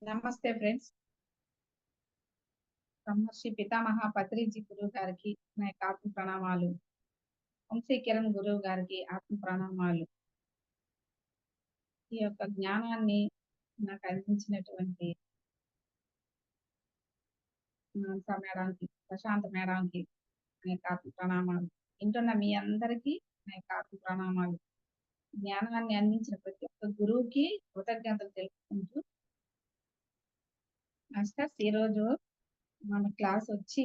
నమస్తే ఫ్రెండ్స్. బ్రహ్మర్షి పితామహ పత్రిజీ గురువు గారికి నా యొక్క ఆత్మ ప్రణామాలు. వంశీ కిరణ్ గురువు గారికి ఆత్మ ప్రణామాలు. ఈ యొక్క జ్ఞానాన్ని నాకు అందించినటువంటి మానస మేడంకి, ప్రశాంత్ మేడంకి నా యొక్క ఆత్మ ప్రణామాలు. వింటున్న మీ అందరికీ నా యొక్క ఆత్మ ప్రణామాలు. జ్ఞానాన్ని అందించిన ప్రతి ఒక్క గురువుకి కృతజ్ఞతలు తెలుపుకుంటూ, మాస్టర్స్ ఈరోజు మన క్లాస్ వచ్చి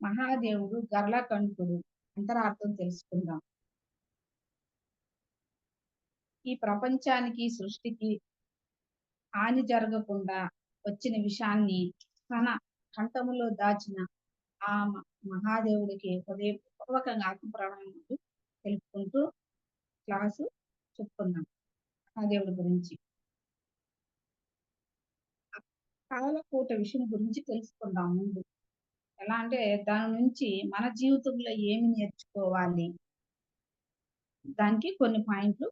మహాదేవుడు గర్లకంఠుడు అంతరార్థం తెలుసుకుందాం. ఈ ప్రపంచానికి సృష్టికి హాని జరగకుండా వచ్చిన విషయాన్ని తన కంఠములో దాచిన ఆ మహాదేవుడికి హృదయపూర్వకంగా ఆత్మ ప్రణామాలు తెలుపుకుంటూ క్లాసు చెప్పుకున్నాం మహాదేవుడి గురించి. కాలకూట విషయం గురించి తెలుసుకుందాం ముందు. ఎలా అంటే దాని నుంచి మన జీవితంలో ఏమి నేర్చుకోవాలి, దానికి కొన్ని పాయింట్లు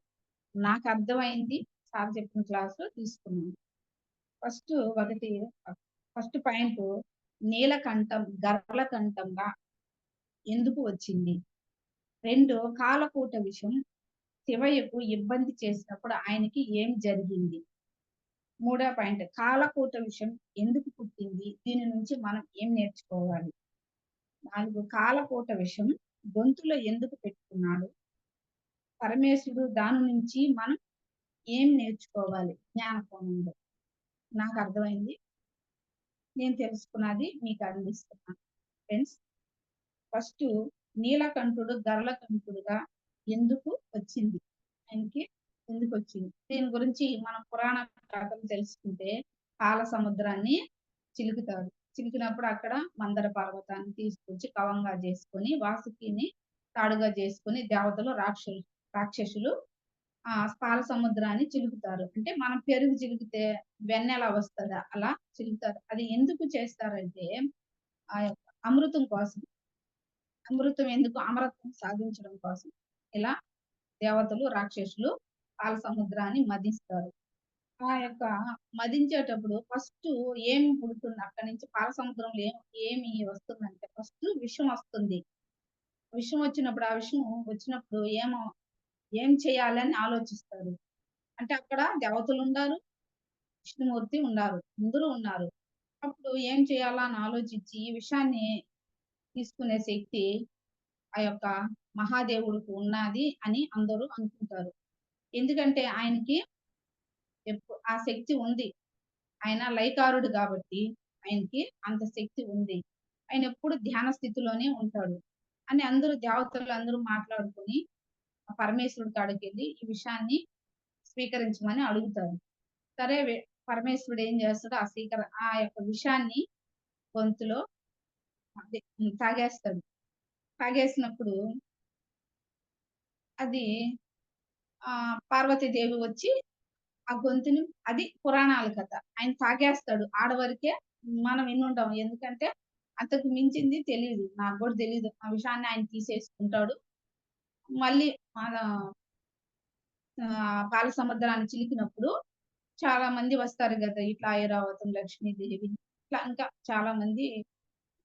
నాకు అర్థమైంది సార్ చెప్పిన క్లాసులో తీసుకున్నాను. ఫస్ట్ పాయింట్, నీలకంఠం గర్లకంఠంగా ఎందుకు వచ్చింది. 2, కాలకూట విషయం శివయ్యకు ఇబ్బంది చేసినప్పుడు ఆయనకి ఏం జరిగింది. 3వ పాయింట్, కాలకూట విషయం ఎందుకు పుట్టింది, దీని నుంచి మనం ఏం నేర్చుకోవాలి. 4, కాలకూట విషయం గొంతులో ఎందుకు పెట్టుకున్నాడు, పరమేశ్వరుడు దాని నుంచి మనం ఏం నేర్చుకోవాలి జ్ఞానకోణంలో. నాకు అర్థమైంది, నేను తెలుసుకున్నది మీకు అందిస్తున్నాను ఫ్రెండ్స్. ఫస్ట్, నీలకంఠుడు గర్లకంఠుడుగా ఎందుకు వచ్చింది, ఆయనకి ఎందుకు వచ్చింది, దీని గురించి మనం పురాణ కథలు తెలుసుకుంటే పాల సముద్రాన్ని చిలుకుతాడు. చిలికినప్పుడు అక్కడ మందర పర్వతాన్ని తీసుకొచ్చి కవంగా చేసుకొని వాసుకిని తాడుగా చేసుకొని దేవతలు రాక్షసులు ఆ పాల సముద్రాన్ని చిలుకుతారు. అంటే మనం పెరుగు చిలికితే వెన్నెల వస్తుందా అలా చిలుకుతారు. అది ఎందుకు చేస్తారంటే ఆ యొక్క అమృతం కోసం. అమృతం ఎందుకు, అమరత్వం సాధించడం కోసం ఇలా దేవతలు రాక్షసులు పాల సముద్రాన్ని మదిస్తారు. ఆ యొక్క మదించేటప్పుడు ఫస్ట్ ఏమి పుడుతుంది అక్కడి నుంచి, పాల సముద్రంలో ఏమి వస్తుందంటే ఫస్ట్ విషం వస్తుంది. విషం వచ్చినప్పుడు ఆ విషం వచ్చినప్పుడు ఏం చేయాలని ఆలోచిస్తారు. అంటే అక్కడ దేవతలు ఉన్నారు, విష్ణుమూర్తి ఉన్నారు, అందరూ ఉన్నారు. అప్పుడు ఏం చేయాలా అని ఆలోచించి ఈ విషయాన్ని తీసుకునే శక్తి ఆ యొక్క మహాదేవుడికి ఉన్నది అని అందరూ అనుకుంటారు. ఎందుకంటే ఆయనకి ఆ శక్తి ఉంది. ఆయన లయకారుడు కాబట్టి ఆయనకి అంత శక్తి ఉంది. ఆయన ఎప్పుడు ధ్యాన స్థితిలోనే ఉంటాడు అని అందరూ దేవతలు అందరూ మాట్లాడుకొని పరమేశ్వరుడి కాడికెళ్ళి ఈ విషయాన్ని స్వీకరించమని అడుగుతారు. సరే, పరమేశ్వరుడు ఏం చేస్తాడు, ఆ యొక్క విషయాన్ని గొంతులో తాగేస్తాడు. తాగేసినప్పుడు అది పార్వతీదేవి వచ్చి ఆ గొంతుని, అది పురాణాల కథ, ఆయన తాగేస్తాడు. ఆడవరకే మనం వినుంటాం. ఎందుకంటే అంతకు మించింది తెలియదు, నాకు కూడా తెలియదు. ఆ విషయాన్ని ఆయన తీసేసుకుంటాడు. మళ్ళీ మన పాల సముద్రాన్ని చిలికినప్పుడు చాలా మంది వస్తారు కదా, ఇట్లా ఐరావతం, లక్ష్మీదేవి, ఇట్లా ఇంకా చాలా మంది,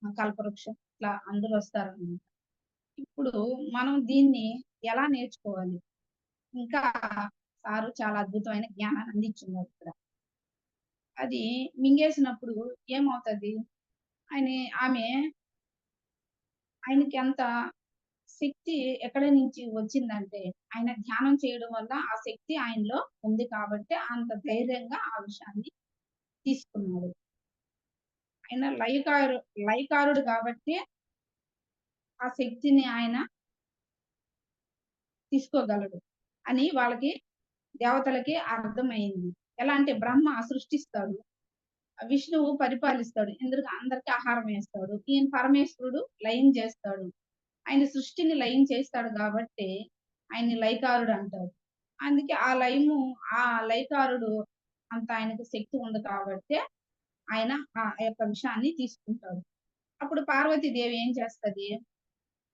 కల్పవృక్షం, ఇట్లా అందరూ వస్తారన్నమాట. ఇప్పుడు మనం దీన్ని ఎలా నేర్చుకోవాలి, ఇంకా సారు చాలా అద్భుతమైన జ్ఞానాన్ని అందించున్నారు ఇక్కడ. అది మింగేసినప్పుడు ఏమవుతుంది, ఆమె ఆయనకి అంత శక్తి ఎక్కడి నుంచి వచ్చిందంటే ఆయన ధ్యానం చేయడం వల్ల ఆ శక్తి ఆయనలో ఉంది కాబట్టి అంత ధైర్యంగా ఆ విషయాన్ని తీసుకున్నాడు. ఆయన లయకారుడు కాబట్టి ఆ శక్తిని ఆయన తీసుకోగలడు అని వాళ్ళకి, దేవతలకి అర్థమైంది. ఎలా అంటే బ్రహ్మ సృష్టిస్తాడు, విష్ణువు పరిపాలిస్తాడు, అందరికి ఆహారం వేస్తాడు, ఈయన పరమేశ్వరుడు లయం చేస్తాడు. ఆయన సృష్టిని లయం చేస్తాడు కాబట్టి ఆయన్ని లయకారుడు అంటారు. అందుకే ఆ లయకారుడు అంత ఆయనకు శక్తి ఉంది కాబట్టి ఆయన ఆ యొక్క విషయాన్ని తీసుకుంటాడు. అప్పుడు పార్వతీదేవి ఏం చేస్తది,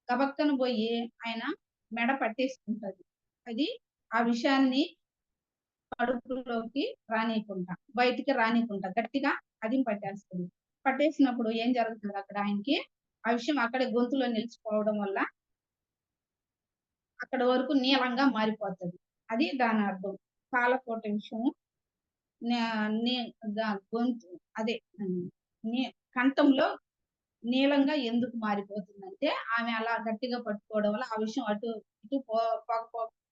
గబక్కన పోయి ఆయన మెడ పట్టేసుకుంటది. అది ఆ విషయాన్ని కడుపులోకి రానీయకుండా, బయటికి రానీయకుండా గట్టిగా అదిమి పట్టేస్తది. పట్టేసినప్పుడు ఏం జరుగుతది అక్కడ ఆయనకి, ఆ విషయం అక్కడే గొంతులో నిలిచిపోవడం వల్ల అక్కడి వరకు నీలంగా మారిపోతది. అది దాని అర్థం. కాలకోట విషం న్యా నీ గొంతు అదే హ్మ్. నీ కంఠంలో నీలంగా ఎందుకు మారిపోతుందంటే, ఆమె అలా గట్టిగా పట్టుకోవడం వల్ల, ఆ విషయం అటు ఇటు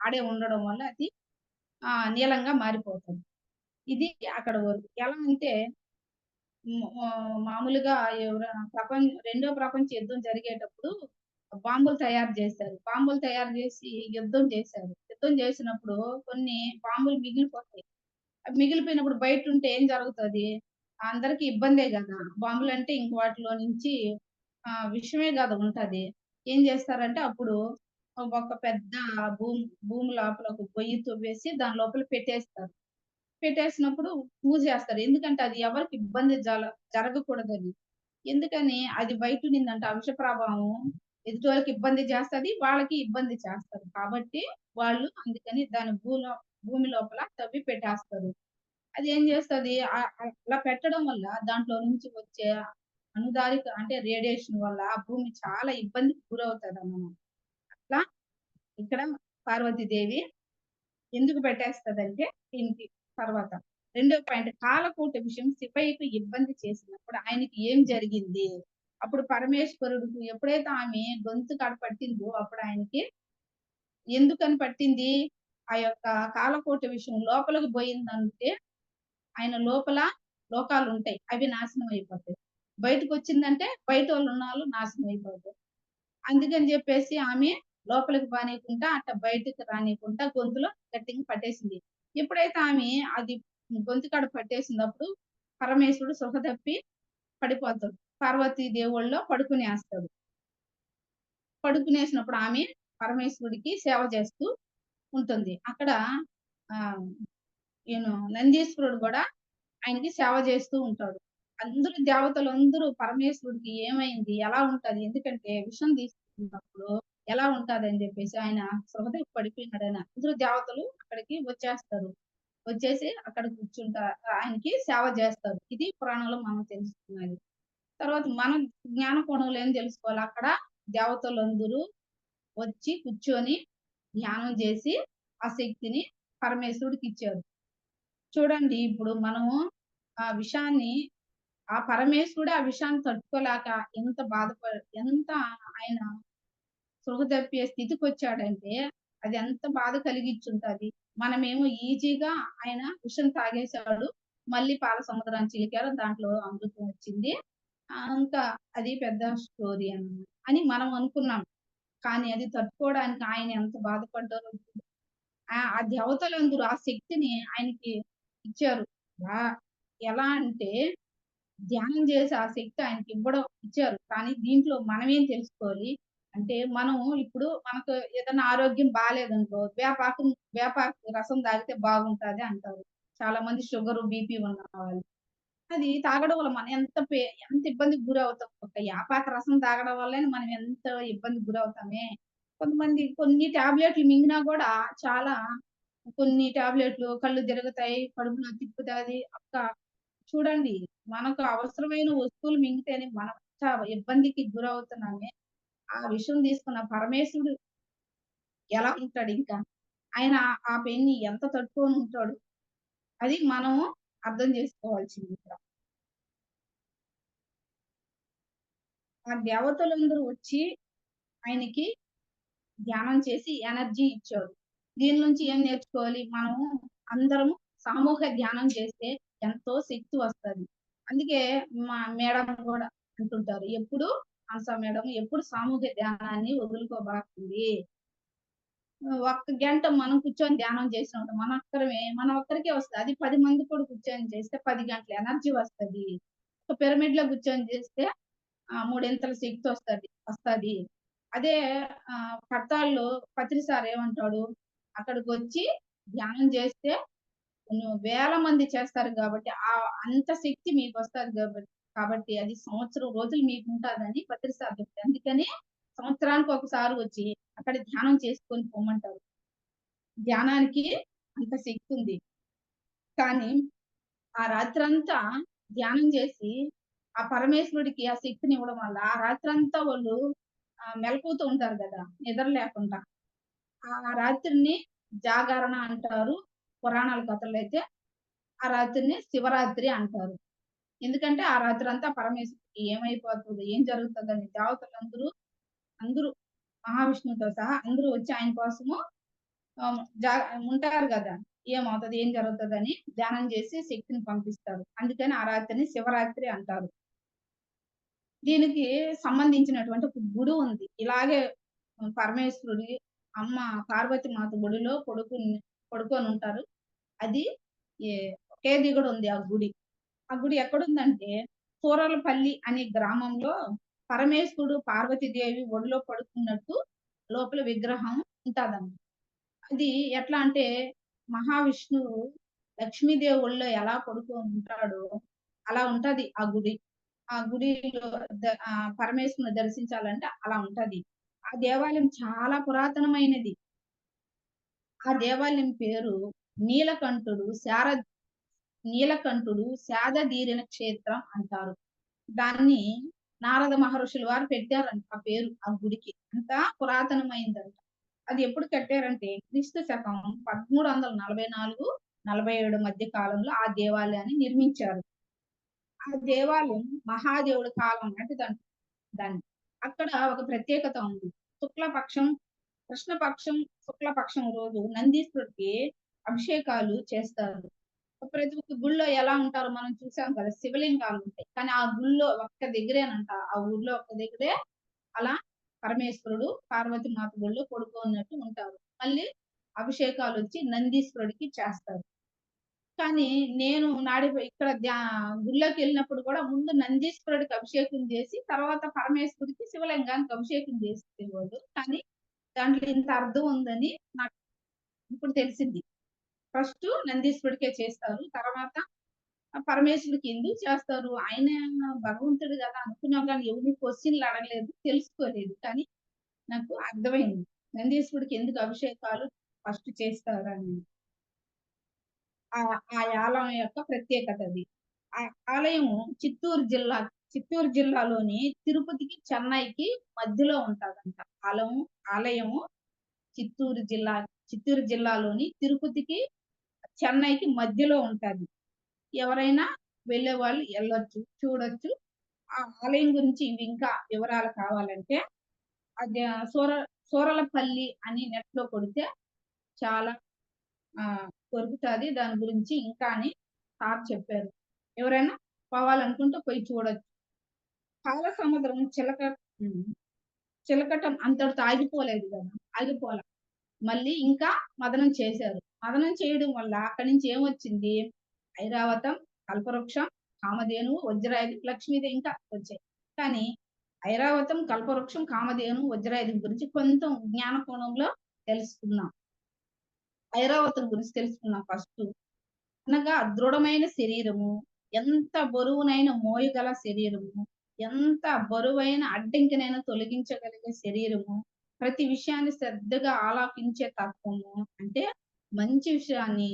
ఆడే ఉండడం వల్ల అది నీలంగా మారిపోతుంది. ఇది అక్కడ వరకు. ఎలా అంటే మామూలుగా రెండో ప్రపంచ యుద్ధం జరిగేటప్పుడు బాంబులు తయారు చేశారు. బాంబులు తయారు చేసి యుద్ధం చేశారు. యుద్ధం చేసినప్పుడు కొన్ని బాంబులు మిగిలిపోతాయి. అవి మిగిలిపోయినప్పుడు బయటుంటే ఏం జరుగుతది? అందరికి ఇబ్బందే గదా! బాంబులంటే ఇంక వాటిలో నుంచి విషమే గదా ఉంటది. ఏం జేస్తారంటే అప్పుడు ఒక పెద్ద భూమి భూమి లోపల ఒక గొయ్యి తవ్వేసి దాని లోపల పెట్టేస్తారు. పెట్టేసినప్పుడు మూసేస్తారు. ఎందుకంటే అది ఎవరికీ ఇబ్బంది జరగకూడదని. ఎందుకని అది బయటున్నిందంటే ఆ విష ప్రభావం ఎదుటి వాళ్ళకి ఇబ్బంది చేస్తది. వాళ్ళకి ఇబ్బంది చేస్తది. కాబట్టి వాళ్ళు అందుకని దాన్ని భూమి లోపల తవ్వి పెట్టేస్తారు. అదేం చేస్తది అలా పెట్టడం వల్ల దాంట్లో నుంచి వచ్చే అణుదారిక అంటే రేడియేషన్ వల్ల ఆ భూమి చాలా ఇబ్బందికి గురవుతదన్నమాట. అట్లా ఇక్కడ పార్వతీదేవి ఎందుకు పెట్టేస్తదంటే దీనికి తర్వాత. రెండో పాయింట్ కాలకూట విషయం శివయ్యకు ఇబ్బంది చేసినప్పుడు ఆయనకి ఏం జరిగింది? అప్పుడు పరమేశ్వరుడికి ఎప్పుడైతే ఆమె గొంతు కాడ పట్టిందో అప్పుడు ఆయనకి ఎందుకని పట్టింది? ఆ యొక్క కాలకోట విషయం లోపలికి పోయిందంటే ఆయన లోపల లోకాలుంటాయి. అవి నాశనం అయిపోతాయి. బయటకొచ్చిందంటే బయటోళ్ళున్నాళ్ళు నాశనం అయిపోతారు. అందుకని జెప్పేసి ఆమె లోపలికి బానీయకుండా అట్ట బయటికి రానీయకుండా గొంతులో గట్టిగా పట్టేసింది. ఎప్పుడైతే ఆమె అది గొంతు కాడ పట్టేసినప్పుడు పరమేశ్వరుడు సృహ తప్పి పడిపోతాడు. పార్వతీదేవి ఒళ్ళో పడుకునేస్తాడు. పడుకునేసినప్పుడు ఆమె పరమేశ్వరుడికి సేవ చేస్తూ ఉంటుంది. అక్కడ ఆహ్, నందీశ్వరుడు గూడా ఆయనకి సేవ చేస్తూ ఉంటాడు. అందరూ దేవతలందరూ పరమేశ్వరుడికి ఏమైంది? ఎలా ఉంటది? ఎందుకంటే విషం తీసుకున్నప్పుడు ఎలా ఉంటదని జెప్పేసి ఆయన సృహ పడిపోయినాడని అందరూ దేవతలు అక్కడికి వచ్చేస్తారు. వచ్చేసి అక్కడ ఆయనకి సేవ జేస్తారు. ఇది పురాణంలో మనం తెలుసుకున్నది. తర్వాత మనం జ్ఞాన కోణంలో ఏం తెలుసుకోవాలి? అక్కడ దేవతలందరూ వచ్చి కూర్చొని ధ్యానం జేసి ఆ శక్తిని పరమేశ్వరుడికిచ్చారు. చూడండి ఇప్పుడు మనము ఆ విషాన్ని ఆ పరమేశ్వరుడే ఆ విషయాన్ని తట్టుకోలేక ఎంత ఆయన స్పృహ తప్పే స్థితికొచ్చాడంటే, అది ఎంత బాధ కలిగిచ్చుంటది. మనమేమో ఈజీగా ఆయన విషం తాగేసాడు. మళ్ళీ పాల సముద్రాన్ని చిలికారు. దాంట్లో అమృతం వచ్చింది. ఇంకా అది పెద్ద స్టోరీ అని మనం అనుకున్నాం. కానీ అది తట్టుకోవడానికి ఆయన ఎంత బాధపడ్డారో ఆ దేవతలందరూ ఆ శక్తిని ఆయనకి ఇచ్చారు. ఆ! ఎలా అంటే ధ్యానం చేసి ఆ శక్తి ఆయనకివ్వడం ఇచ్చారు. కానీ దీంట్లో మనమేం తెలుసుకోవాలి అంటే, మనం ఇప్పుడు మనకు ఏదైనా ఆరోగ్యం బాలేదనుకో, వేపాకు రసం తాగితే బాగుంటది అంటారు. చాలా మంది షుగరు, బీపీ ఉన్నవాళ్ళు. అది తాగడం వల్ల మనం ఎంత ఇబ్బందికి గురవుతాం. ఒక యాపాకు రసం తాగడం వల్లనే మనం ఎంత ఇబ్బందికి గురవుతామే. కొన్ని టాబ్లెట్లు మింగినా గూడా చాలా కొన్ని టాబ్లెట్లు కళ్ళు తిరుగుతాయి, కడుపులో తిప్పుతాది. చూడండి మనకు అవసరమైన వస్తువులు మింగితేనే మనం ఎంత ఇబ్బందికి గురవుతున్నామే. ఆ విషం తీసుకున్న పరమేశ్వరుడు ఎలా ఉంటాడింకా? ఆయన ఆ పెయిన్‌ని ఎంత తట్టుకొని ఉంటాడు. అది మనము అర్థం చేసుకోవాల్సిందిక్కడ. ఆ దేవతలందరూ వచ్చి ఆయనకి ధ్యానం చేసి ఎనర్జీ ఇచ్చారు. దీని నుంచి ఏం నేర్చుకోవాలి? మనము అందరము సామూహిక ధ్యానం చేస్తే ఎంతో శక్తి వస్తది. అందుకే మా మేడం గూడా అంటుంటారు. హంస మేడం ఎప్పుడు సామూహిక ధ్యానాన్ని వదులుకోబాకండి. ఒక్క గంట మనం కూర్చొని ధ్యానం చేసినప్పుడు మనం ఒక్కరికే వస్తది. అది 10 మంది కూడా కూర్చొని చేస్తే 10 గంటల ఎనర్జీ వస్తది. ఒక పిరమిడ్‌లో కూర్చొని చేస్తే మూడింతల శక్తొస్తది. అదే పట్టాల్లో పత్రి సార్ ఏమంటాడు, అక్కడికొచ్చి ధ్యానం చేస్తే వేల మంది చేస్తారు గాబట్టి, అంత శక్తి మీకొస్తది కాబట్టి అది సంవత్సరం రోజులు మీకుంటాదని పత్రి సార్ చెప్తారు. అందుకని సంవత్సరానికి ఒకసారి వచ్చి అక్కడ ధ్యానం చేసుకొని పొమ్మంటారు. ధ్యానానికి అంత శక్తుంది. కానీ ఆ రాత్రంతా ధ్యానం చేసి, ఆ పరమేశ్వరుడికి ఆ శక్తినివ్వడం వల్ల, ఆ రాత్రంతా వాళ్ళు మెలకువతో ఉంటారు గదా! నిద్ర లేకుండా. ఆ రాత్రిని జాగరణ అంటారు. పురాణాల కథల్లో అయితే ఆ రాత్రిని శివరాత్రి అంటారు. ఎందుకంటే ఆ రాత్రంతా పరమేశ్వరుడికి ఏమైపోతదో, ఏం జరుగుతదని దేవతలందరూ అందరూ మహావిష్ణువుతో సహా అందరూ వచ్చి ఆయన కోసము జా ఉంటారు గదా! ఏమవుతది? ఏం జరుగుతదని ధ్యానం జేసి శక్తిని పంపిస్తారు. అందుకని ఆ రాత్రిని శివరాత్రి అంటారు. దీనికి సంబంధించినటువంటి ఒక గుడి ఉంది. ఇలాగే పరమేశ్వరుడి అమ్మ పార్వతి మాత గుడిలో పడుకొనుంటారు. అది ఏ ఒకే దిగుడుంది ఆ గుడి. ఆ గుడి ఎక్కడుందంటే సూరలపల్లి అనే గ్రామంలో పరమేశ్వరుడు, పార్వతీదేవి ఒడిలో పడుకున్నట్టు లోపల విగ్రహం ఉంటాదన్నమాట. అది ఎట్లా అంటే మహావిష్ణువు లక్ష్మీదేవి ఒళ్ళో ఎలా పడుకొని ఉంటాడో అలా ఉంటది ఆ గుడి. ఆ గుడిలో పరమేశ్వరుని దర్శించాలంటే అలా ఉంటది. ఆ దేవాలయం చాలా పురాతనమైనది. ఆ దేవాలయం పేరు నీలకంఠుడు నీలకంఠుడు శాదధీరిన క్షేత్రం అంటారు. దాన్ని నారద మహర్షుల వారు పెట్టారంట ఆ పేరు ఆ గుడికి. అంత పురాతనమైందంట. అది ఎప్పుడు కట్టారంటే క్రీస్తు శకం 1344, 47 మధ్య కాలంలో ఆ దేవాలయాన్ని నిర్మించారు. ఆ దేవాలయం మహాదేవుడి కాలం నాటిదంట దాన్ని. అక్కడ ఒక ప్రత్యేకత ఉంది. శుక్లపక్షం, కృష్ణపక్షం, శుక్లపక్షం రోజు నందీశ్వరుడికి అభిషేకాలు చేస్తారు. ప్రతి ఒక్క గుళ్ళో ఎలా ఉంటారో మనం చూసాం కదా! శివలింగాలుంటాయి. కానీ ఆ గుళ్ళో ఒక్క దగ్గరేనంట. ఆ ఊర్లో ఒక్క దగ్గరే అలా పరమేశ్వరుడు, పార్వతి మాత గుళ్ళో పడుకోన్నట్టు ఉంటారు. మళ్ళీ అభిషేకాలొచ్చి నందీశ్వరుడికి చేస్తారు. కానీ నేను ఇక్కడ గుళ్ళోకెళ్ళినప్పుడు కూడా ముందు నందీశ్వరుడికి అభిషేకం చేసి, తర్వాత పరమేశ్వరుడికి, శివలింగానికి అభిషేకం చేసేవాళ్ళు. కానీ దాంట్లో ఇంత అర్థం ఉందని నాకు ఇప్పుడు తెలిసింది. ఫస్టు నందీశ్వరుడికే చేస్తారు. తర్వాత పరమేశ్వరుడికి ఎందుకు చేస్తారు? ఆయన భగవంతుడు గదా! అనుకున్నాం గానీ ఎవరిని క్వెషన్‌లు అడగలేదు. తెలుసుకోలేదు. కానీ నాకు అర్థమైంది. నందీశ్వరుడికి ఎందుకు అభిషేకాలు ఫస్ట్ చేస్తారని. ఆ ఆ ఆలయం యొక్క ప్రత్యేకత అది. ఆ ఆలయము చిత్తూరు జిల్లాలోని తిరుపతికి, చెన్నైకి మధ్యలో ఉంటాదంట. ఆలయము చిత్తూరు జిల్లా చిత్తూరు జిల్లాలోని తిరుపతికి, చెన్నైకి మధ్యలో ఉంటది. ఎవరైనా వెళ్ళేవాళ్ళు ఎళ్ళొచ్చు, చూడొచ్చు. ఆ ఆలయం గురించి ఇంకా వివరాలు కావాలంటే అది సూరలపల్లి అని నెట్‌లో కొడితే చాలా దొరుకుతది. దాని గురించి ఇంకా అని సార్ చెప్పారు. ఎవరైనా పోవాలనుకుంటే పోయి చూడొచ్చు. పాల సముద్రం హ్మ్. చిలకటం అంతటితో ఆగిపోలేదు గదా! ఆగిపోల. మళ్ళీ ఇంకా మదనం చేశారు. మదనం చేయడం వల్ల అక్కడి నుంచి ఏమొచ్చింది? ఐరావతం, కల్పవృక్షం, కామధేనువు, వజ్రాయుధి, లక్ష్మీదేవి ఇంకా వచ్చాయి. కానీ ఐరావతం, కల్పవృక్షం, కామధేను, వజ్రాయుధం గురించి కొంచెం జ్ఞాన కోణంలో తెలుసుకుందాం. ఐరావతం గురించి తెలుసుకుందాం ఫస్టు. అనగా దృఢమైన శరీరము, ఎంత బరువునైన మోయగల శరీరము, ఎంత బరువైన అడ్డంకినైనా తొలగించగలిగే శరీరము, ప్రతి విషయాన్ని శ్రద్ధగా ఆలాకించే తత్వము. అంటే మంచి విషయాన్ని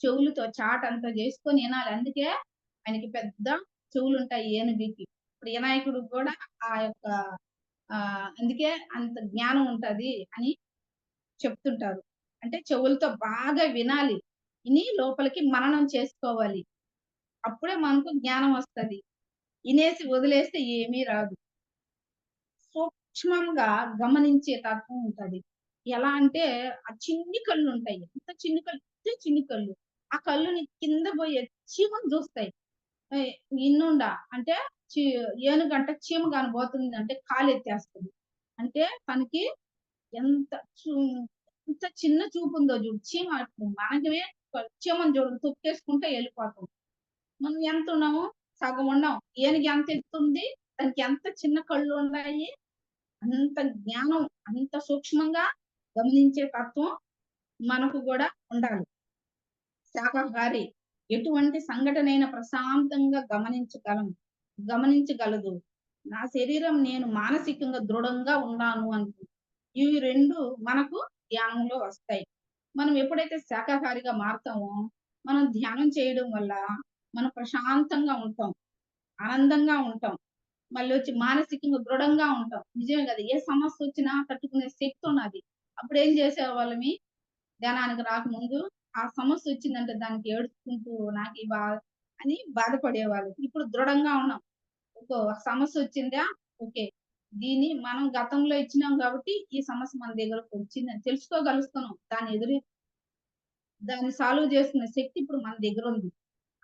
చెవులతో చాటంత చేసుకొని ఇనాలి. అందుకే ఆయనకి పెద్ద చెవులుంటాయి ఏనుగుకి. ఇప్పుడు వినాయకుడికి గూడా ఆ యొక్క అందుకే అంత జ్ఞానం ఉంటది అని చెప్తుంటారు. అంటే చెవులతో బాగా వినాలి. ఇని లోపలికి మననం చేసుకోవాలి. అప్పుడే మనకు జ్ఞానం వస్తది. ఇనేసి వదిలేస్తే ఏమీ రాదు. సూక్ష్మంగా గమనించే తత్వం ఉంటది. ఎలా అంటే ఆ చిన్ని కళ్ళుంటాయి. ఎంత చిన్ని కళ్ళు ఇంతే చిన్ని కళ్ళు. ఆ కళ్ళుని కింద పోయే చీమను చూస్తాయి. ఏయ్ ఇన్నుండా అంటే చి ఏనుగంట చీమ గానబోతుందంటే కాలెత్తేస్తది. అంటే తనకి ఎంత చూ ఎంత చిన్న చూపుందో చూడు. చీమ మనమే చీమను చూడు తొక్కేసుకుంటే ఎళ్ళిపోతాం. మనం ఎంతున్నాము? సగం ఉండం. ఏనుగు ఎంత ఎత్తుంది? దానికి ఎంత చిన్న కళ్ళున్నాయి. అంత జ్ఞానం, అంత సూక్ష్మంగా గమనించే తత్వం మనకు గూడా ఉండాలి. శాకాహారి ఎటువంటి సంఘటనైనా ప్రశాంతంగా గమనించగలదు. నా శరీరం నేను మానసికంగా దృఢంగా ఉన్నాను అనుకుంది. ఇవి 2 మనకు ధ్యానంలో వస్తాయి. మనం ఎప్పుడైతే శాకాహారిగా మారతామో, మనం ధ్యానం చేయడం వల్ల మనం ప్రశాంతంగా ఉంటాం. ఆనందంగా ఉంటాం. మళ్ళొచ్చి మానసికంగా దృఢంగా ఉంటాం. నిజమే గదా! ఏ సమస్యొచ్చినా తట్టుకునే శక్తున్నది. అప్పుడేం చేసేవాళ్ళమి, ధ్యానానికి రాకముందు ఆ సమస్యొచ్చిందంటే దానికి ఏడ్చుకుంటూ నాకీ బా అని బాధపడేవాళ్ళు. ఇప్పుడు దృఢంగా ఉన్నాం. ఒక సమస్యొచ్చిందా? ఓకే. దీన్ని మనం గతంలో ఇచ్చినాం గాబట్టి, ఈ సమస్య మన దగ్గరకొచ్చిందని తెలుసుకోగలుస్తున్నాం. దాన్ని సాల్వ్ చేసుకునే శక్తి ఇప్పుడు మన దగ్గరుంది.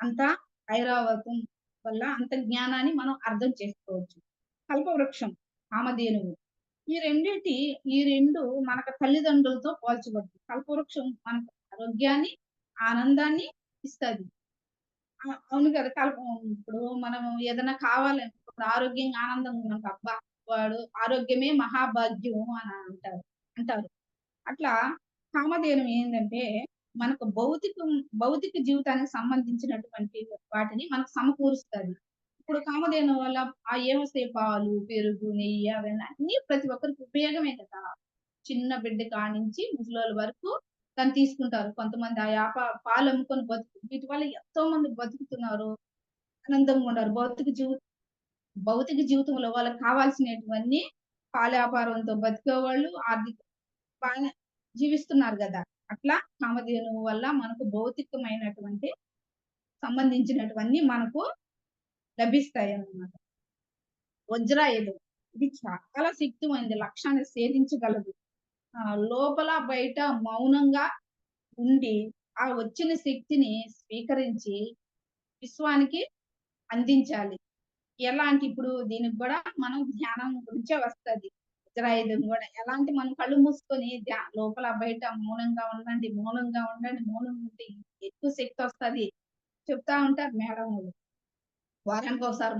అంతా ఐరావతం వల్ల అంత జ్ఞానాన్ని మనం అర్థం చేసుకోవచ్చు. కల్పవృక్షం, కామధేనువు. ఈ రెండిటి ఈ 2 మనకు తల్లిదండ్రులతో పోల్చబడ్డాయి. కల్పవృక్షం మనకు ఆరోగ్యాన్ని, ఆనందాన్ని ఇస్తది. అవును కదా! ఇప్పుడు మనం ఏదైనా కావాలని ఇప్పుడు ఆరోగ్యంగా, ఆనందంగా ఉన్నాం. అబ్బా! వాడు ఆరోగ్యమే మహాభాగ్యము అని అంటారు. అట్లా కామధేను ఏందంటే, మనకు భౌతిక జీవితానికి సంబంధించినటువంటి వాటిని మనకు సమకూరుస్తది. ఇప్పుడు కామధేను వల్ల ఏమొస్తాయి పాలు, పెరుగు, నెయ్యి అవన్నీ అన్నీ ప్రతి ఒక్కరికి ఉపయోగమే కదా! చిన్న బిడ్డ కానించి ముసలోళ్ళ వరకు దాన్ని తీసుకుంటారు. కొంతమంది ఆ పాలమ్ముకొని వీటి వల్ల ఎంతో మంది బతుకుతున్నారు. ఆనందంగా ఉన్నారు. భౌతిక జీవితంలో వాళ్ళకి కావాల్సినటువన్నీ పాల వ్యాపారంతో బతికేవాళ్ళు బానే జీవిస్తున్నారు గదా! అట్లా కామధేనువు వల్ల మనకు భౌతికమైనటువంటి సంబంధించినటువన్నీ మనకు లభిస్తాయన్నమాట. వజ్రాయుధం ఇది చాలా శక్తిమైనది. లక్ష్యాన్ని ఛేదించగలదు. లోపల బయట మౌనంగా ఉండి, ఆ వచ్చిన శక్తిని స్వీకరించి విశ్వానికి అందించాలి. ఎలా అంటే ఇప్పుడు దీనికి గూడా మనం ధ్యానం గురించే వస్తది. వజ్రాయుధం గూడా. ఎలా అంటే మనం కళ్ళు మూసుకొని లోపల బయట మౌనంగా ఉండండి, మౌనంగా ఉండండి, మౌనంగా ఉంటే ఎక్కువ శక్తొస్తది. చెప్తా ఉంటారు మేడములు. వారానికోసారి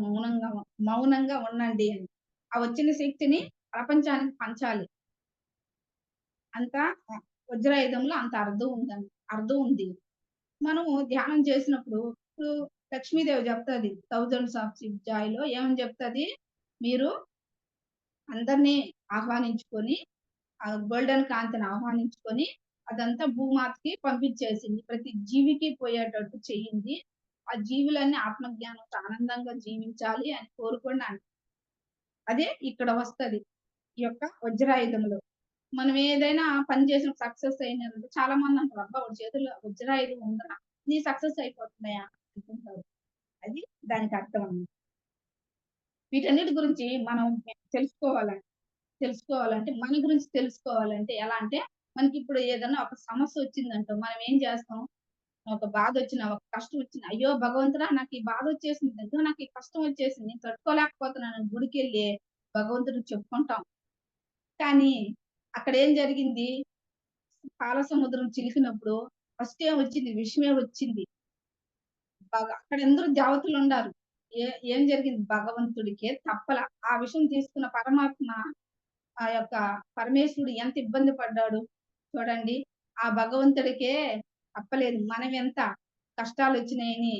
మౌనంగా ఉండండి అని. ఆ వచ్చిన శక్తిని ప్రపంచానికి పంచాలి. అంత వజ్రాయుధంలో అంత అర్థం ఉంది. మనము ధ్యానం చేసినప్పుడు ఇప్పుడు లక్ష్మీదేవి చెప్తది. థౌసండ్స్ ఆఫ్ జాయ్‌లో ఏమని చెప్తది? మీరు అందరిని ఆహ్వానించుకొని, ఆ గోల్డెన్ కాంతిని ఆహ్వానించుకొని, అదంతా భూమాతకి పంపించేసింది. ప్రతి జీవికి పోయేటట్టు చేయింది. ఆ జీవులన్నీ ఆత్మజ్ఞానంతో ఆనందంగా జీవించాలి అని కోరుకోండి అదే ఇక్కడ వస్తది. ఈ యొక్క వజ్రాయుధంలో. మనం ఏదైనా పని చేసిన సక్సెస్ అయినందుకు చాలా మంది అంటారు. అబ్బా! వాడి చేతుల్లో వజ్రాయుధం ఉందిరా! నీ సక్సెస్ అయిపోతున్నాయా? అనుకుంటారు. అది దానికి అర్థం అన్నమాట. వీటన్నిటి గురించి మనం తెలుసుకోవాలండి. తెలుసుకోవాలంటే మన గురించి తెలుసుకోవాలంటే ఎలా అంటే, మనకిప్పుడు ఏదన్నా ఒక సమస్యొచ్చిందనుకో మనం ఏం చేస్తాం? ఒక బాధొచ్చినా, ఒక కష్టం వచ్చినా, అయ్యో! భగవంతుడా నాకు ఈ బాధొచ్చేసింది. అయ్యో! నాకు ఈ కష్టం వచ్చేసింది. నేను తట్టుకోలేకపోతున్నానని గుడికెళ్ళి భగవంతుడికి చెప్పుకుంటాం. కానీ అక్కడేం జరిగింది? పాల సముద్రం చిలికినప్పుడు ఫస్ట్ ఏమొచ్చింది? విషమే వచ్చింది. అక్కడందరూ దేవతలుండారు. ఏం జరిగింది? భగవంతుడికే తప్పల. ఆ విషం తీసుకున్న పరమాత్మ ఆ యొక్క పరమేశ్వరుడు ఎంత ఇబ్బంది పడ్డాడు చూడండి. ఆ భగవంతుడికే తప్పలేదు. మనమెంత కష్టాలొచ్చినాయని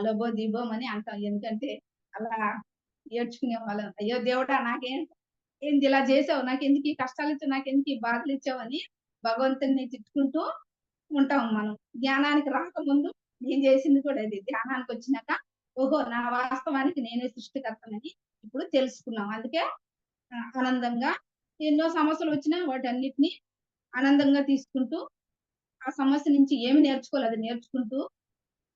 లబోదిబోమని అంటాం. ఎందుకంటే అలా ఏడ్చుకునేవాళ్ళం. అయ్యో దేవుడా! ఏంది ఇలా చేసావు? నాకెందుకు ఈ కష్టాలిచ్చావు? నాకెందుకు ఈ బాధలిచ్చావని భగవంతుడిని తిట్టుకుంటూ ఉంటాం మనం. ధ్యానానికి రాకముందు నేను చేసింది కూడా అది. ధ్యానానికొచ్చినాక ఓహో! నా వాస్తవానికి నేనే సృష్టికర్తనని ఇప్పుడు తెలుసుకున్నాం. అందుకే ఆనందంగా ఎన్నో సమస్యలొచ్చినా వాటన్నిటిని ఆనందంగా తీసుకుంటూ, ఆ సమస్య నుంచి ఏమి నేర్చుకోవాలో అది నేర్చుకుంటూ,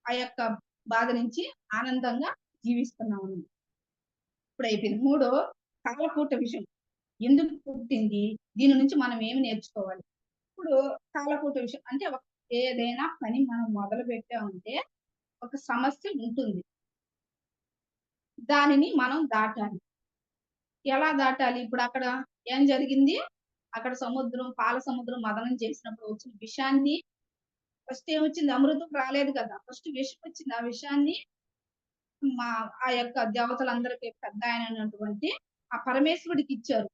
ఆ యొక్క బాధ నుంచి ఆనందంగా జీవిస్తున్నాము. ఇప్పుడయిపోయింది. మూడో కాలకూట విషం. ఎందుకు పుట్టింది? దీని నుంచి మనం ఏమి నేర్చుకోవాలి? ఇప్పుడు కాలకూట విషయం అంటే ఏదైనా పని మనం మొదలుపెట్టామంటే ఒక సమస్య ఉంటుంది. దానిని మనం దాటాలి. ఎలా దాటాలి? ఇప్పుడక్కడ ఏం జరిగింది? అక్కడ పాల సముద్రం మథనం చేసినప్పుడు వచ్చిన విషాన్ని ఫస్ట్ ఏమొచ్చింది? అమృతం రాలేదు కదా! ఫస్ట్ విషమొచ్చింది. ఆ విషాన్ని మా ఆ యొక్క దేవతలందరికి పెద్దాయనైనటువంటి ఆ పరమేశ్వరుడికిచ్చారు.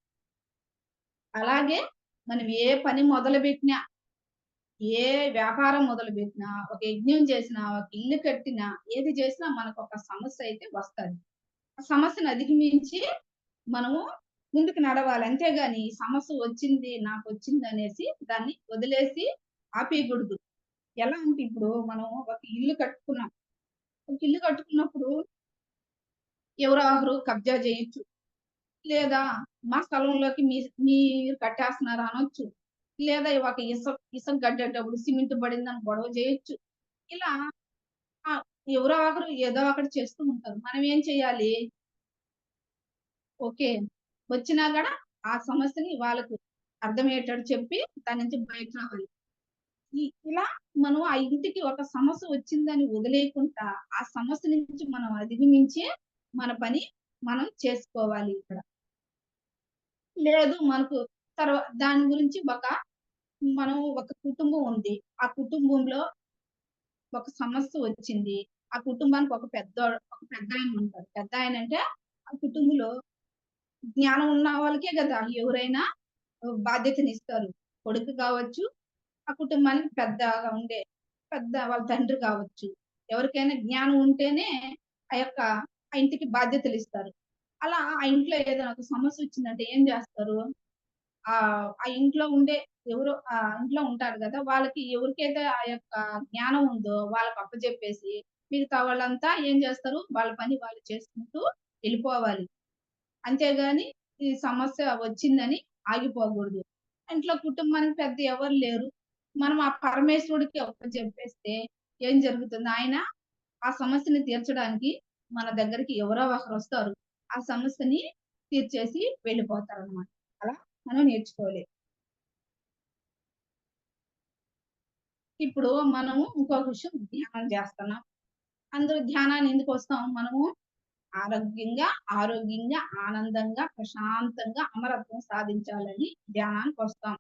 అలాగే మనం ఏ పని మొదలుపెట్టినా, ఏ వ్యాపారం మొదలుపెట్టినా, ఒక యజ్ఞం చేసినా, ఒక ఇల్లు కట్టినా, ఏది చేసినా మనకొక సమస్య అయితే వస్తది. ఆ సమస్యను అధిగమించి మనము ముందుకు నడవాలి. అంతేగాని సమస్య వచ్చింది, నాకొచ్చిందనేసి దాన్ని వదిలేసి ఆపేయకూడదు. ఎలా అంటే ఇప్పుడు మనం ఒక ఇల్లు కట్టుకున్నాం. ఒక ఇల్లు కట్టుకున్నప్పుడు ఎవరో ఒకరు కబ్జా చేయొచ్చు. లేదా మా స్థలంలోకి మీరు కట్టేస్తున్నారు అనొచ్చు. లేదా ఒక ఇసక కట్టేటప్పుడు సిమెంట్ పడిందని గొడవ చేయొచ్చు. ఇలా ఎవరో ఒకరు ఏదో ఒకటి చేస్తూ ఉంటారు. మనం ఏం చేయాలి? ఓకే. వచ్చినా గూడా ఆ సమస్యని వాళ్ళకు అర్థమయ్యేటట్టు చెప్పి దాని నుంచి బయట రావాలి. ఇలా మనం ఆ ఇంటికి ఒక సమస్య వచ్చిందని వదిలేయకుండా, ఆ సమస్య నుంచి మనం అధిగమించే మన పని మనం చేసుకోవాలి ఇక్కడ. లేదు మనకు దాని గురించి ఒక కుటుంబం ఉంది. ఆ కుటుంబంలో ఒక సమస్య వచ్చింది. ఆ కుటుంబానికి ఒక పెద్దాయన ఉంటారు. పెద్దాయనంటే ఆ కుటుంబంలో జ్ఞానం ఉన్న వాళ్ళకే గదా! ఎవరైనా బాధ్యతనిస్తారు. కొడుకు కావచ్చు, ఆ కుటుంబానికి పెద్ద వాళ్ళ తండ్రి కావచ్చు. ఎవరికైనా జ్ఞానం ఉంటేనే ఆ ఇంటికి బాధ్యతలిస్తారు. అలా ఆ ఇంట్లో ఏదైనా ఒక సమస్యొచ్చిందంటే ఏం జేస్తారు? ఆ ఇంట్లో ఉండే ఆ ఇంట్లో ఉంటారు గదా! వాళ్ళకి ఎవరికైతే ఆ యొక్క జ్ఞానం ఉందో వాళ్ళకి అప్పజెప్పేసి, మిగతా వాళ్ళంతా ఏం జేస్తారు? వాళ్ళ పని వాళ్ళు చేసుకుంటూ ఎళ్ళిపోవాలి. అంతేగాని ఈ సమస్య వచ్చిందని ఆగిపోకూడదు. ఇంట్లో కుటుంబానికి పెద్ద ఎవరు లేరు. మనం ఆ పరమేశ్వరుడికి అప్పజెప్పేస్తే ఏం జరుగుతుంది? ఆయన ఆ సమస్యని తీర్చడానికి మన దగ్గరికి ఎవరో ఒకరొస్తారు. ఆ సమస్యని తీర్చేసి వెళ్ళిపోతారనమాట. అలా మనం నేర్చుకోవాలి. ఇప్పుడు మనము ఇంకొక విషయం ధ్యానం చేస్తున్నాం. అందరూ ధ్యానాన్ని ఎందుకొస్తాం? మనము ఆరోగ్యంగా, ఆనందంగా, ప్రశాంతంగా అమరత్వం సాధించాలని ధ్యానానికొస్తాం.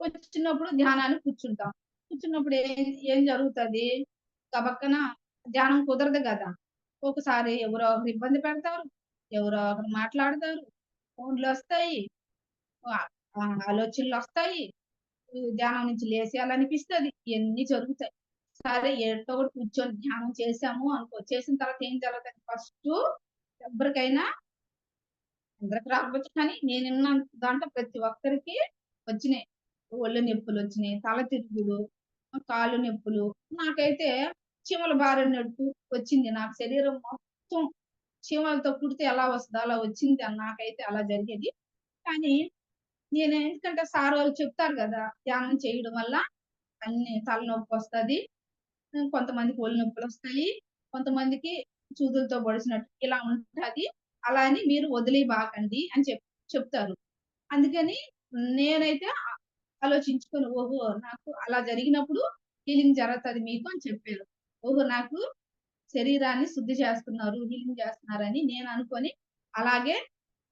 వచ్చినప్పుడు ధ్యానానికి కూర్చుంటాం. కూర్చున్నప్పుడు ఏం జరుగుతది? గబక్కన ధ్యానం కుదరదు గదా! ఒకసారి ఎవరో ఒకరు ఇబ్బంది పెడతారు. ఎవరో ఒకరు మాట్లాడతారు. ఫోన్‌లొస్తాయి. ఆహ్, ఆలోచనలొస్తాయి. ధ్యానం నుంచి లేసేయాలనిపిస్తది. ఇయన్నీ జరుగుతాయి. సరే ఏటో ఒకటి కూర్చొని ధ్యానం చేశాము అనుకో. చేసిన తర్వాత ఏం జరుగుతది ఫస్టు ఎవ్వరికైనా అందరికి రాకపోవచ్చు కానీ నేనున్న దాంట్లో ప్రతి ఒక్కరికి వచ్చినాయి. ఒళ్ళు నొప్పులొచ్చినాయి, తల తిరుగుడు, కాళ్ళు నొప్పులు. నాకైతే చీమలు బారినట్టు వచ్చింది. నాకు శరీరం మొత్తం చీమలతో కుడితే ఎలా వస్తదో అలా వచ్చింది. నాకైతే అలా జరిగేది. కానీ ఎందుకంటే సార్ వాళ్ళు చెప్తారు గదా! ధ్యానం చేయడం వల్ల అన్ని తలనొప్పొస్తది. కొంతమందికి ఒళ్ళు నొప్పులొస్తాయి. కొంతమందికి సూదులతో పొడిచినట్టు ఇలా ఉంటది. అలా అని మీరు వదిలేయబాకండి అని చెప్తారు. అందుకని నేనైతే ఆలోచించుకొని ఓహో! నాకు అలా జరిగినప్పుడు హీలింగ్ జరుగుతది మీకు అని చెప్పారు. ఓహో! నాకు శరీరాన్ని శుద్ధి చేస్తున్నారు, హీలింగ్ చేస్తున్నారని నేను అనుకోని అలాగే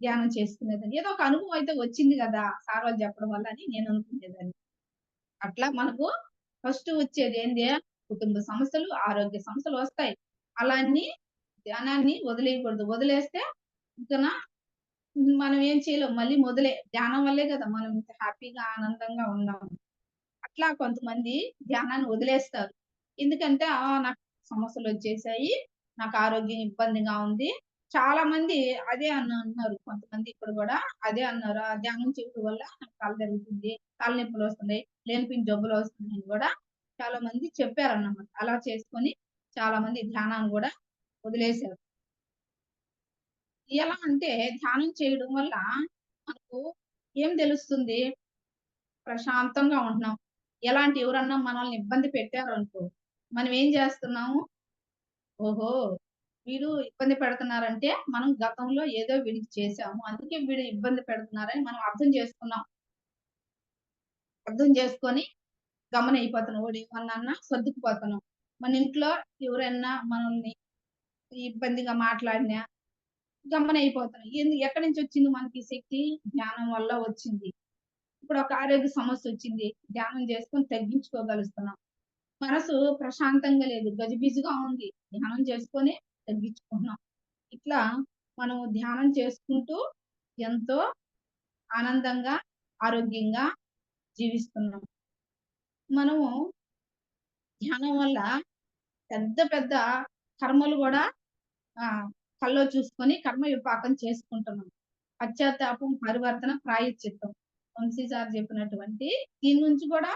ధ్యానం చేసుకునేదాన్ని. ఏదో ఒక అనుభవం అయితే వచ్చింది గదా! సార్ వాళ్ళు చెప్పడం వల్ల అని నేను అనుకునేదాన్ని. అట్లా మనకు ఫస్ట్ వచ్చేదేంది? కుటుంబ సమస్యలు, ఆరోగ్య సమస్యలు వస్తాయి. అలా అని ధ్యానాన్ని వదిలేయకూడదు. వదిలేస్తే ఇకన మనం ఏం చేయలేం. మళ్ళీ ధ్యానం వల్లే కదా! మనం ఇంత హ్యాపీగా, ఆనందంగా ఉన్నాము. అట్లా కొంతమంది ధ్యానాన్ని వదిలేస్తారు. ఎందుకంటే నాకు సమస్యలొచ్చేసాయి. నాకు ఆరోగ్యం ఇబ్బందిగా ఉంది. చాలా మంది అదే అన్నారు. కొంతమంది ఇక్కడ గూడా అదే అన్నారు. ఆ ధ్యానం చేయడం వల్ల నాకు తల తిరుగుతుంది, తలనొప్పులొస్తున్నాయి, లేనిపోని జబ్బులొస్తున్నాయని గూడా చాలా మంది చెప్పారన్నమాట. అలా చేసుకొని చాలా మంది ధ్యానాన్ని గూడా వదిలేసారు. ఎలా అంటే ధ్యానం చేయడం వల్ల మనకు ఏం తెలుస్తుంది? ప్రశాంతంగా ఉంటున్నాం. ఎవరన్నా మనల్ని ఇబ్బంది పెట్టారనుకో, మనం ఏం చేస్తున్నాము? ఓహో! వీడు ఇబ్బంది పెడుతున్నారంటే, మనం గతంలో ఏదో వీడికి చేశాము. అందుకే వీడు ఇబ్బంది పెడుతున్నారని మనం అర్థం చేసుకున్నాం. అర్థం చేసుకొని గమ్మునయిపోతున్నాం. వాడేమన్నా అన్నా సర్దుకుపోతున్నాం. మన ఇంట్లో ఎవరైనా మనల్ని ఇబ్బందిగా మాట్లాడినా గమ్మునయిపోతున్నాం. ఎక్కడి నుంచొచ్చింది మనకి శక్తి? ధ్యానం వల్ల వచ్చింది. ఇప్పుడు ఒక ఆరోగ్య సమస్యొచ్చింది. ధ్యానం చేసుకొని తగ్గించుకోగలుగుతున్నాం. మనసు ప్రశాంతంగా లేదు. గజిబిజిగా ఉంది. ధ్యానం చేసుకొని తగ్గించుకుంటున్నాం. ఇట్లా మనం ధ్యానం చేసుకుంటూ ఎంతో ఆనందంగా, ఆరోగ్యంగా జీవిస్తున్నాం. మనము ధ్యానం వల్ల పెద్ద పెద్ద కర్మలు గూడా కల్లో చూసుకొని కర్మ విపాకం చేసుకుంటున్నాం. పశ్చాత్తాపం, పరివర్తన, ప్రాయశ్చిత్తం. వంశీ సార్ చెప్పినటువంటి దీని నుంచి కూడా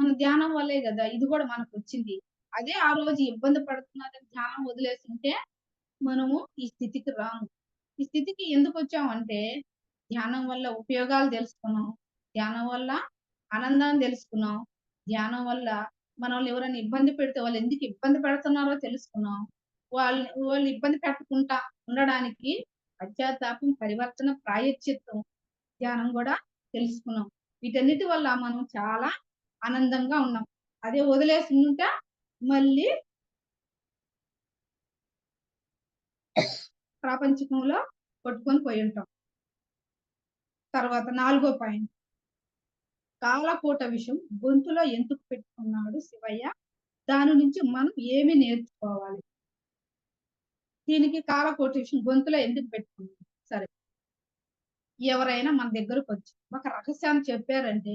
మన ధ్యానం వల్లే గదా! ఇది గూడా మనకొచ్చింది. అదే ఆ రోజు ఇబ్బంది పడుతున్నారని ధ్యానం వదిలేసుంటే, మనము ఈ స్థితికి రాము. ఈ స్థితికి ఎందుకొచ్చామంటే, ధ్యానం వల్ల ఉపయోగాలు దెలుసుకున్నాం. ధ్యానం వల్ల ఆనందాన్ని దెలుసుకున్నాం. ధ్యానం వల్ల మనల్ని ఎవరైనా ఇబ్బంది పెడితే వాళ్ళెందుకు ఇబ్బంది పెడుతున్నారో తెలుసుకున్నాం. వాళ్ళు ఇబ్బంది పెట్టకుండా ఉండడానికి పశ్చాత్తాపం, పరివర్తన, ప్రాయశ్చిత్తం ధ్యానం గూడా తెలుసుకున్నాం. వీటన్నిటి వల్ల మనం చాలా ఆనందంగా ఉన్నాం. అదే వదిలేసుండుంటే మళ్ళీ ప్రాపంచికంలో కొట్టుకొని పోయుంటాం. తర్వాత నాలుగో పాయింట్ కాలకూట విషం గొంతులో ఎందుకు పెట్టుకున్నాడు శివయ్య? దాని నుంచి మనం ఏమి నేర్చుకోవాలి? దీనికి కాలకోట విషం గొంతులో ఎందుకు పెట్టుకున్నాడు? సరే. ఎవరైనా మన దగ్గరకొచ్చి ఒక రహస్యాన్ని చెప్పారంటే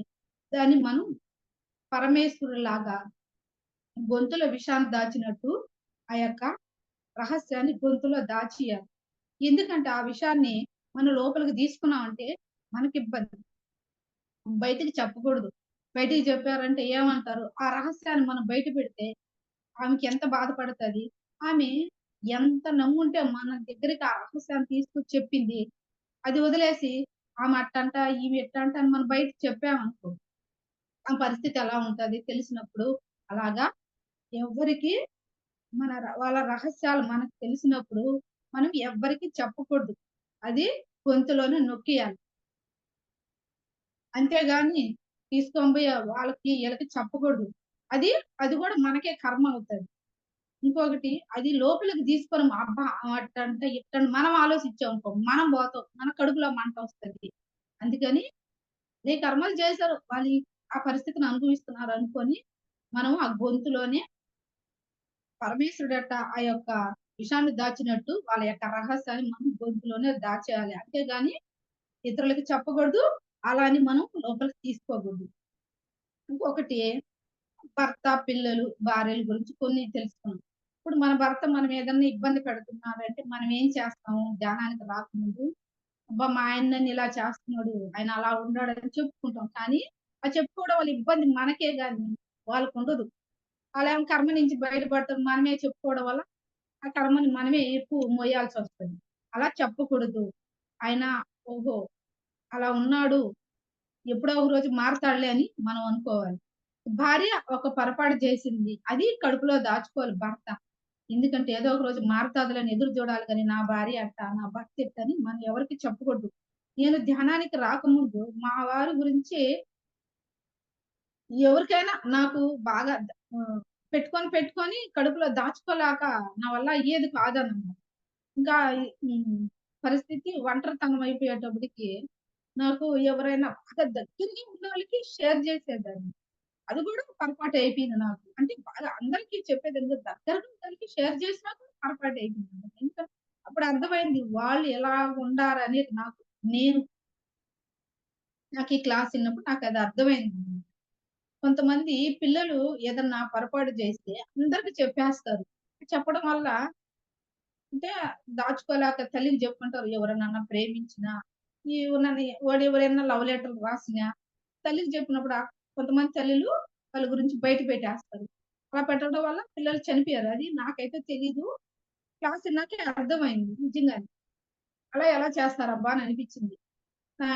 దాన్ని మనం పరమేశ్వరుడిలాగా గొంతులో విషాన్ని దాచినట్టు ఆ యొక్క రహస్యాన్ని గొంతులో దాచియాలి. ఎందుకంటే ఆ విషయాన్ని మన లోపలికి తీసుకున్నామంటే మనకిబ్బంది. బయటికి చెప్పకూడదు. బయటికి చెప్పారంటే ఏమంటారు? ఆ రహస్యాన్ని మనం బయట పెడితే ఆమెకెంత బాధపడతది. ఆమె ఎంత నమ్ముంటే మన దగ్గరికి ఆ రహస్యాన్ని తీసుకొచ్చి చెప్పింది. అది వదిలేసి ఆమె అట్టంట, ఈమె ఇట్టంట అని మనం బయటకి చెప్పామనుకో, ఆ పరిస్థితి ఎలా ఉంటది తెలిసినప్పుడు అలాగా ఎవ్వరికీ వాళ్ళ రహస్యాలు మనకు తెలిసినప్పుడు మనం ఎవ్వరికీ చెప్పకూడదు. అది గొంతులోనే నొక్కేయాలి. అంతేగాని తీసుకొని పోయి వాళ్ళకి, ఈళ్ళకి చెప్పకూడదు. అది, అది గూడా మనకే కర్మ అవుతది. ఇంకొకటి అది లోపలికి తీసుకొని అబ్బా! అట్టంట, ఇట్టంట మనం ఆలోచించామనుకో మనం పోతాం. మన కడుపులో మంటొస్తది. అందుకని ఏ కర్మలు చేశారు. వాళ్ళు ఆ పరిస్థితిని అనుభవిస్తున్నారు అనుకోని, మనం ఆ గొంతులోనే పరమేశ్వరుడట ఆ యొక్క విషాన్ని దాచినట్టు వాళ్ళ యొక్క రహస్యాన్ని మనం గొంతులోనే దాచేయాలి. అంతేగాని ఇతరులకి చెప్పకూడదు. అలా అని మనం లోపలికి తీసుకోకూడదు. ఇంకొకటి భర్త, పిల్లలు, భార్యల గురించి కొన్ని తెలుసుకున్నాం. ఇప్పుడు మన భర్త మనం ఏదన్నా ఇబ్బంది పెడుతున్నారంటే మనం ఏం చేస్తాము ధ్యానానికి రాకముందు, అబ్బా! మా ఆయన నన్ను ఇలా చేస్తున్నాడు. ఆయన అలా ఉన్నాడని చెప్పుకుంటాం. కానీ ఆ చెప్పుకోవడం వల్ల ఇబ్బంది మనకే గాని వాళ్ళకుండదు. ఆళ్ళేమో కర్మ నుంచి బయటపడతాం. మనమే చెప్పుకోవడం వల్ల ఆ కర్మని మనమే ఎక్కువ మోయాల్సొస్తది. అలా చెప్పకూడదు. ఆయన ఓహో! అలా ఉన్నాడు. ఎప్పుడో ఒక రోజు మారతాడులే అని మనం అనుకోవాలి. భార్య ఒక పొరపాటు చేసింది. అది కడుపులో దాచుకోవాలి భర్త. ఎందుకంటే ఏదో ఒక రోజు మారతాదిలే అని ఎదురు చూడాలి గాని, నా భార్య అట్ట, నా భర్త ఇట్ట అని మనం ఎవరికీ చెప్పకూడదు. నేను ధ్యానానికి రాకముందు మా వారి గురించి ఎవరికైనా నాకు బాగా పెట్టుకొని కడుపులో దాచుకోలేక నా వల్ల అయ్యేది కాదనమాట. ఇంకా పరిస్థితి ఒంటరితనం అయిపోయేటప్పటికి నాకు ఎవరైనా బాగా దగ్గరగా ఉన్నోళ్ళకి షేర్ చేసేదాన్ని. అది కూడా పొరపాటు అయిపోయింది నాకు. అంటే బాగా అందరికీ చెప్పేదాన్ని కాదు. దగ్గరగా ఉన్నోళ్ళకి షేర్ చేసినా కూడా పొరపాటు అయిపోయింది. ఇంకా అప్పుడు అర్థమైంది వాళ్ళు ఎలా ఉండారనేది నేను నాకు ఈ క్లాస్ ఇన్నప్పుడు నాకది అర్థమైంది. కొంతమంది పిల్లలు ఏదన్నా పొరపాటు చేస్తే అందరికి చెప్పేస్తారు. చెప్పడం వల్ల అంటే దాచుకోలేక తల్లికి చెప్పుకుంటారు. ఎవరినన్నా ప్రేమించినా, వాడు ఎవరైనా లవ్ లెటర్ రాసినా, తల్లికి చెప్పినప్పుడు కొంతమంది తల్లులు వాళ్ళ గురించి బయట పెట్టేస్తారు. అలా పెట్టడం వల్ల పిల్లలు చనిపోయారు. అది నాకైతే తెలీదు. క్లాస్ ఇన్నాకే అర్థమైంది నిజంగానే. అలా ఎలా చేస్తారబ్బా! అని అనిపించింది.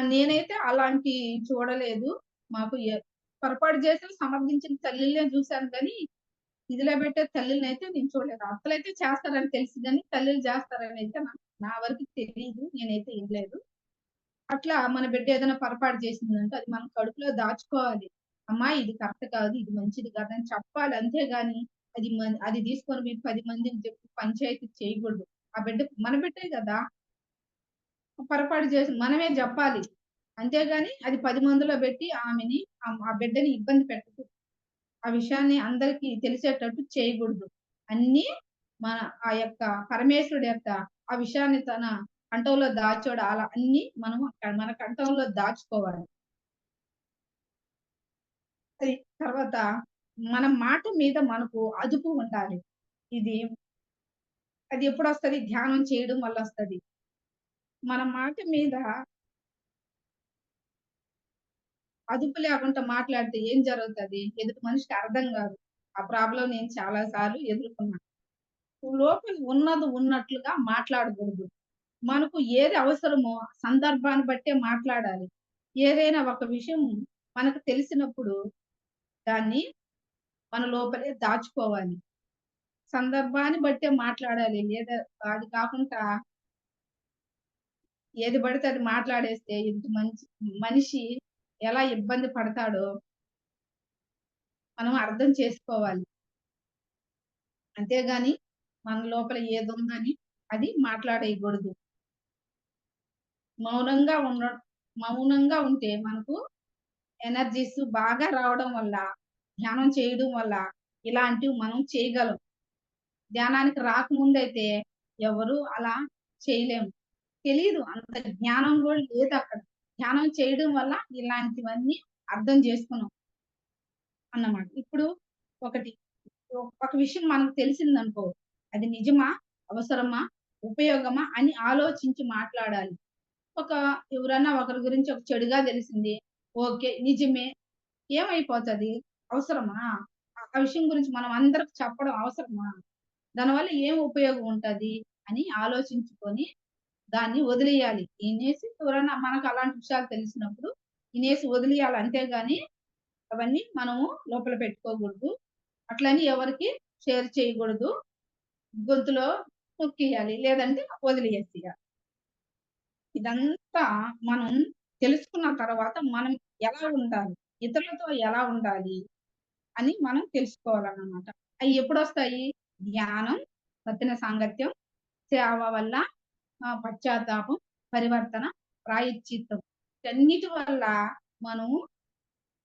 నేనైతే అలాంటియి చూడలేదు. మాకు పొరపాటు చేసిన సమర్థించిన తల్లులనే చూసాను గానీ, ఇదిలో పెట్టే తల్లులనైతే నేను చూడలేదు. అత్తలైతే చేస్తారని తెలుసు గానీ, తల్లులు చేస్తారనైతే నా వరకు తెలీదు. నేనైతే ఇనలేదు. అట్లా మన బిడ్డ ఏదైనా పొరపాటు చేసిందంటే, అది మనం కడుపులో దాచుకోవాలి. అమ్మా! ఇది కరెక్ట్ కాదు. ఇది మంచిది కాదని చెప్పాలి. అంతేగాని అది తీసుకొని పోయి 10 మందికి చెప్పి పంచాయతీ చేయకూడదు. ఆ బిడ్డ మన బిడ్డే గదా! పొరపాటు చేసి మనమే జెప్పాలి. అంతేగాని అది 10 మందిలో బెట్టి ఆ బిడ్డని ఇబ్బంది పెట్టకూడదు. ఆ విషయాన్ని అందరికీ తెలిసేటట్టు చేయగూడదు. అన్నీ మన ఆ యొక్క పరమేశ్వరుడు యొక్క ఆ విషయాన్ని తన కంఠంలో దాచాడు. అలా అన్నీ మనం మన కంఠంలో దాచుకోవాలి. అది తర్వాత మన మాట మీద మనకు అదుపు ఉండాలి. ఇది అది ఎప్పుడొస్తది? ధ్యానం చేయడం వల్లొస్తది. మన మాట మీద అదుపు లేకుండా మాట్లాడితే ఏం జరుగుతది? ఎదుటి మనిషికి అర్థం గాదు. ఆ ప్రాబ్లమ్ నేను చాలా సార్లు ఎదుర్కొన్నా. లోపల ఉన్నది ఉన్నట్లుగా మాట్లాడకూడదు. మనకు ఏది అవసరమో సందర్భాన్ని బట్టే మాట్లాడాలి. ఏదైనా ఒక విషయం మనకు తెలిసినప్పుడు దాన్ని మన లోపలే దాచుకోవాలి. సందర్భాన్ని బట్టే మాట్లాడాలి. లేదా అది కాకుండా ఏది పడితే అది మాట్లాడేస్తే ఎదుటి మనిషి ఎలా ఇబ్బంది పడతాడో మనం అర్థం చేసుకోవాలి. అంతేగాని మన లోపల ఏదుందని అది మాట్లాడేయకూడదు. మౌనంగా ఉన్న మౌనంగా ఉంటే మనకు ఎనర్జీస్ బాగా రావడం వల్ల, ధ్యానం చేయడం వల్ల ఇలాంటివి మనం చేయగలం. ధ్యానానికి రాకముందైతే ఎవరు అలా చేయలేము. తెలీదు. అంత జ్ఞానం గూడా లేదక్కడ. ధ్యానం చేయడం వల్ల ఇలాంటివన్నీ అర్థం చేసుకున్నాం అన్నమాట. ఇప్పుడు ఒకటి ఒక విషయం మనకు తెలిసిందనుకో, అది నిజమా? అవసరమా? ఉపయోగమా? అని ఆలోచించి మాట్లాడాలి. ఒక ఎవరన్నా ఒకరి గురించి ఒక చెడుగా తెలిసింది. ఓకే. నిజమే. ఏమైపోతది? అవసరమా? ఆ విషయం గురించి మనం అందరికి చెప్పడం అవసరమా? దానివల్ల ఏం ఉపయోగం ఉంటది? అని ఆలోచించుకొని దాన్ని వదిలేయాలి. ఇనేసి ఎవరన్నా మనకు అలాంటి విషయాలు తెలిసినప్పుడు ఇనేసి వదిలేయాలి. అంతేగాని అవన్నీ మనము లోపల పెట్టుకోకూడదు. అట్లని ఎవరికీ షేర్ చేయకూడదు. గొంతులో నొక్కేయాలి. లేదంటే వదిలేసేయాలి. ఇదంతా మనం తెలుసుకున్న తర్వాత మనం ఎలా ఉండాలి? ఇతరులతో ఎలా ఉండాలి? అని మనం తెలుసుకోవాలన్నమాట. అయి ఎప్పుడొస్తాయి? జ్ఞానం, సత్యన సాంగత్యం, సేవ వల్ల పశ్చాత్తాపం, పరివర్తన, ప్రాయశ్చిత్తం. వీటన్నిటి వల్ల మనము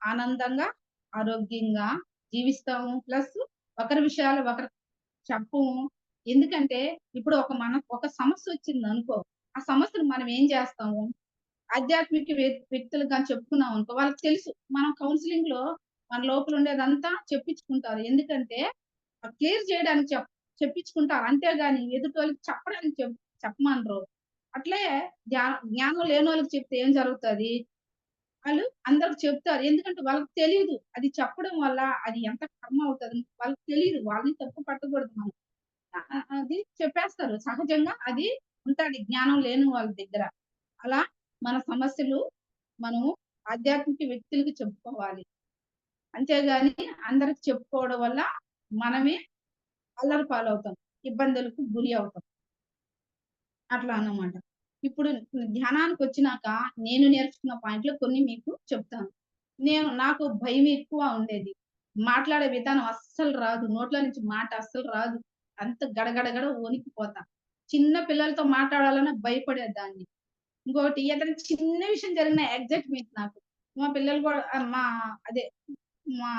ఆనందంగా, ఆరోగ్యంగా జీవిస్తాము. ప్లస్ ఒకరి విషయాలు ఒకరు చెప్పము. ఎందుకంటే ఇప్పుడు మనకు ఒక సమస్యొచ్చిందనుకో, ఆ సమస్యను మనం ఏం చేస్తాము? ఆధ్యాత్మిక వ్యక్తులకు గాని చెప్పుకున్నాం అనుకో, వాళ్ళకి తెలుసు. మనం కౌన్సెలింగ్‌లో మన లోపల ఉండేదంతా చెప్పించుకుంటారు. ఎందుకంటే క్లియర్ చేయడానికి చెప్పించుకుంటారు. అంతేగాని ఎదుటోళ్ళకి చెప్పడానికి చెప్పమనరు. అట్లే జ్ఞానం లేనోళ్ళకి చెప్తే ఏం జరుగుతది? వాళ్ళు అందరికి చెప్తారు. ఎందుకంటే వాళ్ళకి తెలీదు. అది చెప్పడం వల్ల అది ఎంత కర్మ అవుతది. వాళ్ళకి తెలీదు. వాళ్ళని తప్పు పట్టకూడదు మనం. అది చెప్పేస్తారు. సహజంగా అది ఉంటది జ్ఞానం లేని వాళ్ళ దగ్గర. అలా మన సమస్యలు మనము ఆధ్యాత్మిక వ్యక్తులకి చెప్పుకోవాలి. అంతేగాని అందరికి చెప్పుకోవడం వల్ల మనమే అల్లరి పాలవుతాం. ఇబ్బందులకు గురి అవుతాం. అట్లా అన్నమాట. ఇప్పుడు ధ్యానానికొచ్చినాక నేను నేర్చుకున్న పాయింట్లు కొన్ని మీకు చెప్తాను. నాకు భయం ఎక్కువ ఉండేది. మాట్లాడే విధానం అస్సలు రాదు. నోట్లో నుంచి మాట అస్సలు రాదు. అంత గడగడగడ వణికిపోతా. చిన్న పిల్లలతో మాట్లాడాలన్నా భయపడేదాన్ని. ఇంకోటి ఏదైనా చిన్న విషయం జరిగినా ఎగ్జైట్‌మెంట్ నాకు. మా పిల్లలు గూడా అదే మా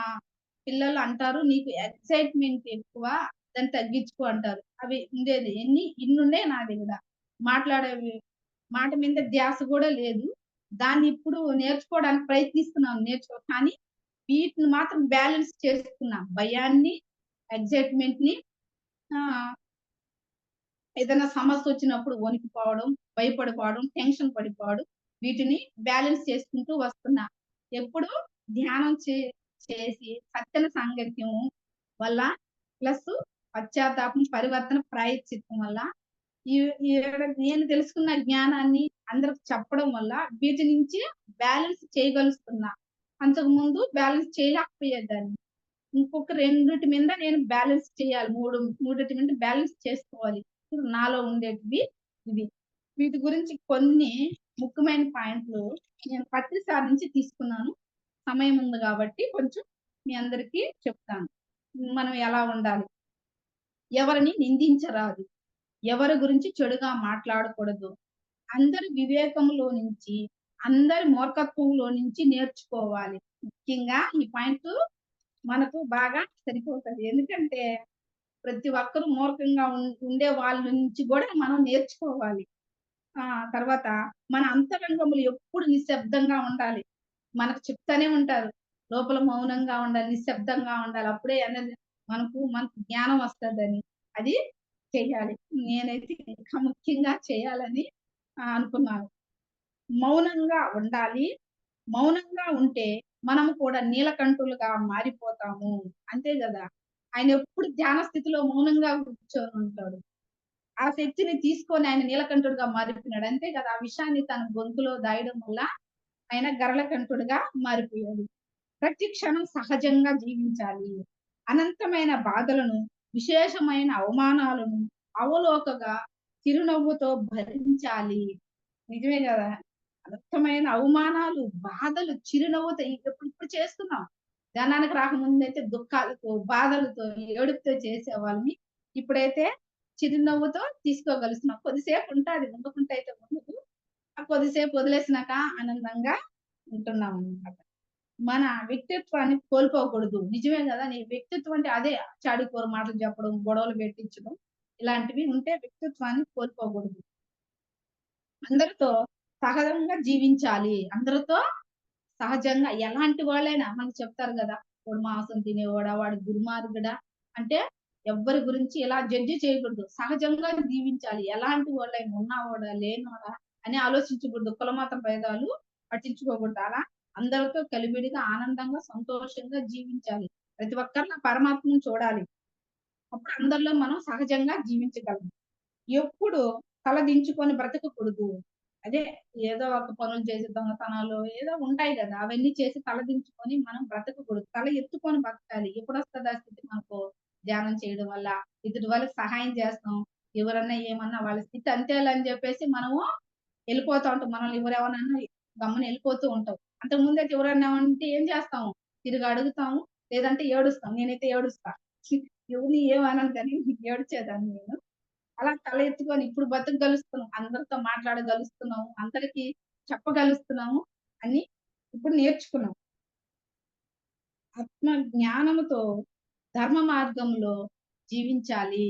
పిల్లలు అంటారు, "నీకు ఎక్సైట్‌మెంట్ ఎక్కువ. దాన్ని తగ్గించుకో" అంటారు. అవి ఉండేది. ఇన్నుండేయి నా దగ్గర. మాట్లాడేవి మాట మీద ధ్యాస గూడా లేదు. దాన్ని ఇప్పుడు నేర్చుకోవడానికి ప్రయత్నిస్తున్నాను. కానీ వీటిని మాత్రం బ్యాలెన్స్ చేసుకున్నా. భయాన్ని, ఎక్సైట్‌మెంట్‌ని ఆహ్, ఏదైనా సమస్యొచ్చినప్పుడు వణికిపోవడం, భయపడిపోవడం, టెన్షన్ పడిపోవడం వీటిని బ్యాలెన్స్ చేసుకుంటూ వస్తున్నా. ఎప్పుడు ధ్యానం చేసి సత్యన సాంగత్యం వల్ల ప్లస్ పశ్చాత్తాపం, పరివర్తన, ప్రాయశ్చిత్తం వల్ల ఈ ఈ నేను తెలుసుకున్న జ్ఞానాన్ని అందరికి చెప్పడం వల్ల వీటి నుంచి బ్యాలెన్స్ చేయగలుస్తున్నా. అంతకుముందు బ్యాలెన్స్ చేయలేకపోయేదాన్ని. ఇంకొక రెండిటి మీద నేను బ్యాలెన్స్ చేయాలి. మూడిటి మీద బ్యాలెన్స్ చేసుకోవాలి. ఇప్పుడు నాలో ఉండేటివి ఇవి. వీటి గురించి కొన్ని ముఖ్యమైన పాయింట్లు నేను పత్రిసార్ నుంచి తీసుకున్నాను. సమయం ఉంది గాబట్టి కొంచెం మీ అందరికీ చెప్తాను. మనం ఎలా ఉండాలి? ఎవరిని నిందించరాదు. ఎవరి గురించి చెడుగా మాట్లాడకూడదు. అందరి వివేకంలో నుంచి, అందరి మూర్ఖత్వంలో నుంచి నేర్చుకోవాలి. ముఖ్యంగా ఈ పాయింటు మనకు బాగా సరిపోతది. ఎందుకంటే ప్రతి ఒక్కరు మూర్ఖంగా ఉండే వాళ్ళ నుంచి గూడా మనం నేర్చుకోవాలి. తర్వాత మన అంతరంగములు ఎప్పుడు నిశ్శబ్దంగా ఉండాలి. మనకు చెప్తానే ఉంటారు. లోపల మౌనంగా ఉండాలి, నిశ్శబ్దంగా ఉండాలి. అప్పుడే అనేది మనకు జ్ఞానం వస్తదని. అది చెయ్యాలి. నేనైతే ఇంకా ముఖ్యంగా చేయాలని అనుకున్నాను. మౌనంగా ఉండాలి. మౌనంగా ఉంటే మనము కూడా నీలకంఠులుగా మారిపోతాము. అంతే గదా! ఆయన ఎప్పుడు ధ్యాన స్థితిలో మౌనంగా కూర్చొనుంటాడు. ఆ శక్తిని తీసుకొని ఆయన నీలకంఠుడుగా మారిపోయినాడు. అంతే కదా! ఆ విషయాన్ని తన గొంతులో దాయడం వల్ల ఆయన గరళకంఠుడుగా మారిపోయాడు. ప్రతి క్షణం సహజంగా జీవించాలి. అనంతమైన బాధలను, విశేషమైన అవమానాలను అవలోకగా చిరునవ్వుతో భరించాలి. నిజమే గదా! అనంతమైన అవమానాలు, బాధలు చిరునవ్వుతో ఇప్పుడు ఇప్పుడు చేస్తున్నాం. ధనానికి రాకముందైతే దుఃఖాలతో, బాధలతో, ఏడుపుతో చేసేవాళ్ళమి. ఇప్పుడైతే చిరునవ్వుతో తీసుకోగలుస్తున్నాం. కొద్దిసేపు ఉంటాది. ఉండకుంటే అయితే ఉండదు. ఆ కొద్దిసేపు వదిలేసినాక ఆనందంగా ఉంటున్నామనమాట. మన వ్యక్తిత్వాన్ని కోల్పోకూడదు. నిజమే గదా! నీ వ్యక్తిత్వం అంటే అదే చాడీఖోరు మాటలు చెప్పడం, గొడవలు పెట్టించడం ఇలాంటివి ఉంటే వ్యక్తిత్వాన్ని కోల్పోకూడదు. అందరితో సహజంగా జీవించాలి. అందరితో సహజంగా ఎలాంటి వాళ్ళైనా మనకు చెప్తారు గదా! వాడు మాంసం తినేవాడా? వాడు దుర్మార్గుడా? అంటే ఎవ్వరి గురించి ఇలా జడ్జి చేయకూడదు. సహజంగా జీవించాలి. ఎలాంటి వాళ్ళైనా ఉన్నవాడా? లేనోడా? అని ఆలోచించకూడదు. కులమత భేదాలు పట్టించుకోకూడదు. అలా అందరితో కలివిడిగా, ఆనందంగా, సంతోషంగా జీవించాలి. ప్రతి ఒక్కరిలో పరమాత్మను చూడాలి. అప్పుడు అందరిలో మనం సహజంగా జీవించగలం. ఎప్పుడు తలదించుకొని బ్రతకకూడదు. అదే ఏదో ఒక పనులు చేసి దొంగతనాలు ఏదో ఉంటాయి గదా! అవన్నీ చేసి తలదించుకొని మనం బ్రతకకూడదు. తల ఎత్తుకొని బతకాలి. ఎప్పుడొస్తది ఆ స్థితి మనకు ధ్యానం చేయడం వల్ల, ఎదుటి వాళ్ళకి సహాయం చేస్తాం. ఎవరన్నా ఏమన్నా వాళ్ళ స్థితి అంతేలే అని జెప్పేసి మనము ఎళ్ళిపోతా ఉంటాం. మనల్ని ఎవరెవరన్నా గమ్మున ఎళ్ళిపోతూ ఉంటాం. అంతకుముందైతే ఎవరన్నా అంటే ఏం చేస్తాము? తిరిగి అడుగుతాము. లేదంటే ఏడుస్తాం. నేనైతే ఏడుస్తా. ఎవరిని ఏమనను కానీ ఏడ్చేదాన్ని నేను. అలా తల ఎత్తుకొని ఇప్పుడు బతకగలుస్తున్నాం. అందరితో మాట్లాడగలుస్తున్నాము. అందరికి చెప్పగలుస్తున్నాము అని ఇప్పుడు నేర్చుకున్నాం. ఆత్మ జ్ఞానముతో ధర్మ మార్గంలో జీవించాలి.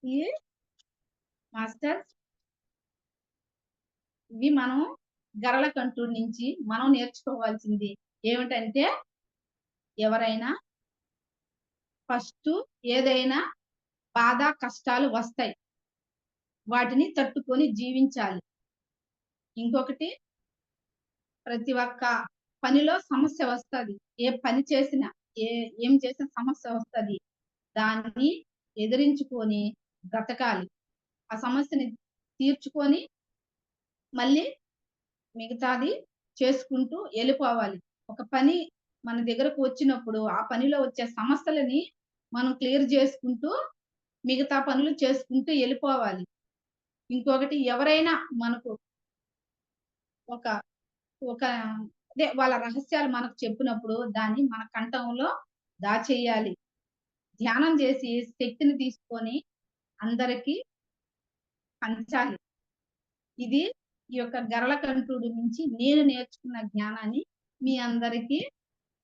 ఈ మాస్టర్స్ ఇవి మనం గరళ కంఠుడి నుంచి మనం నేర్చుకోవాల్సింది ఏమిటంటే ఎవరైనా ఫస్టు ఏదైనా బాధ, కష్టాలు వస్తాయి. వాటిని తట్టుకొని జీవించాలి. ఇంకొకటి ప్రతి ఒక్క పనిలో సమస్య వస్తది. ఏ పని చేసినా, ఏ ఏం చేసినా సమస్య వస్తది. దాన్ని ఎదిరించుకొని బ్రతకాలి. ఆ సమస్యని తీర్చుకొని మళ్ళీ మిగతాది చేసుకుంటూ ఎళ్ళిపోవాలి. ఒక పని మన దగ్గరకు వచ్చినప్పుడు, ఆ పనిలో వచ్చే సమస్యలని మనం క్లియర్ చేసుకుంటూ, మిగతా పనులు చేసుకుంటూ ఎళ్ళిపోవాలి. ఇంకొకటి ఎవరైనా మనకు ఒక ఒక అదే వాళ్ళ రహస్యాలు మనకు చెప్పినప్పుడు దాన్ని మన కంఠంలో దాచేయాలి. ధ్యానం చేసి శక్తిని తీసుకొని అందరికి పంచాలి. ఇది ఈ యొక్క గరళకంఠుడి నుంచి నేను నేర్చుకున్న జ్ఞానాన్ని మీ అందరికీ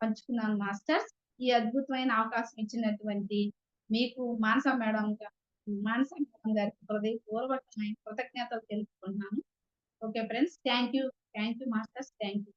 పంచుకున్నాను మాస్టర్స్. ఈ అద్భుతమైన అవకాశం ఇచ్చినటువంటి మీకు మానస మేడం గారికి హృదయపూర్వకమైన కృతజ్ఞతలు తెలుపుకుంటున్నాను. Okay friends. Thank you. Thank you masters. Thank you.